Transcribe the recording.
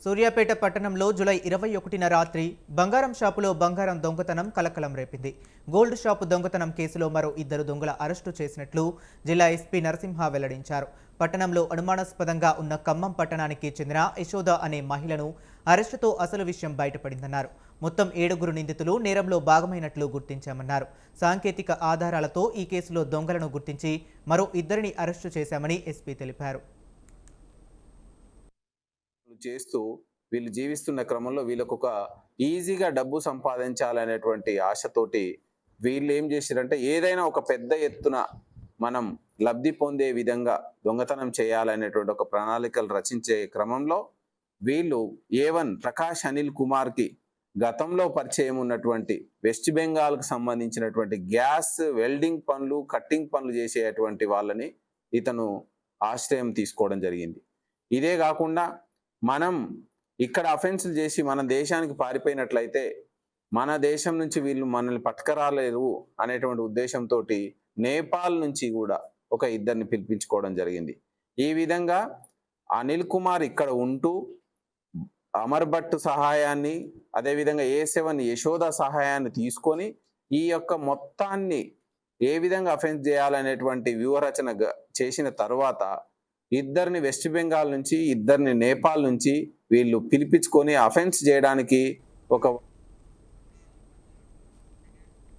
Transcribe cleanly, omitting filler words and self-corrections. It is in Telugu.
సూర్యాపేట పట్టణంలో జూలై 21న రాత్రి బంగారం షాపులో బంగారం దొంగతనం కలకలం రేపింది. గోల్డ్ షాపు దొంగతనం కేసులో మరో 2 దొంగల అరెస్టు చేసినట్లు జిల్లా ఎస్పీ నరసింహ వెల్లడించారు. పట్టణంలో అనుమానాస్పదంగా ఉన్న ఖమ్మం పట్టణానికి చెందిన యశోద అనే మహిళను అరెస్టుతో అసలు విషయం బయటపడిందన్నారు. మొత్తం 7 నిందితులు నేరంలో భాగమైనట్లు గుర్తించామన్నారు. సాంకేతిక ఆధారాలతో ఈ కేసులో దొంగలను గుర్తించి మరో 2ని అరెస్టు చేశామని ఎస్పీ తెలిపారు. చేస్తూ వీళ్ళు జీవిస్తున్న క్రమంలో వీళ్ళకు ఒక ఈజీగా డబ్బు సంపాదించాలనేటువంటి ఆశతోటి వీళ్ళు ఏం చేశారంటే ఏదైనా ఒక పెద్ద ఎత్తున మనం లబ్ధి పొందే విధంగా దొంగతనం చేయాలనేటువంటి ఒక ప్రణాళికలు రచించే క్రమంలో వీళ్ళు A1 ప్రకాష్ అనిల్ కుమార్కి గతంలో పరిచయం ఉన్నటువంటి వెస్ట్ బెంగాల్కు సంబంధించినటువంటి గ్యాస్ వెల్డింగ్ పనులు కట్టింగ్ పనులు చేసేటువంటి వాళ్ళని ఇతను ఆశ్రయం తీసుకోవడం జరిగింది. ఇదే కాకుండా మనం ఇక్కడ అఫెన్సులు చేసి మన దేశానికి పారిపోయినట్లయితే మన దేశం నుంచి వీళ్ళు మనల్ని పట్టుకరాలేరు అనేటువంటి ఉద్దేశంతో నేపాల్ నుంచి కూడా ఒక 2ని పిలిపించుకోవడం జరిగింది. ఈ విధంగా అనిల్ కుమార్ ఇక్కడ ఉంటూ అమర్ భట్ సహాయాన్ని అదేవిధంగా A7 యశోద సహాయాన్ని తీసుకొని ఈ యొక్క మొత్తాన్ని ఏ విధంగా అఫెన్స్ చేయాలనేటువంటి వ్యూహరచన చేసిన తర్వాత 2ని వెస్ట్ బెంగాల్ నుంచి 2ని నేపాల్ నుంచి వీళ్ళు పిలిపించుకొని అఫెన్స్ చేయడానికి ఒక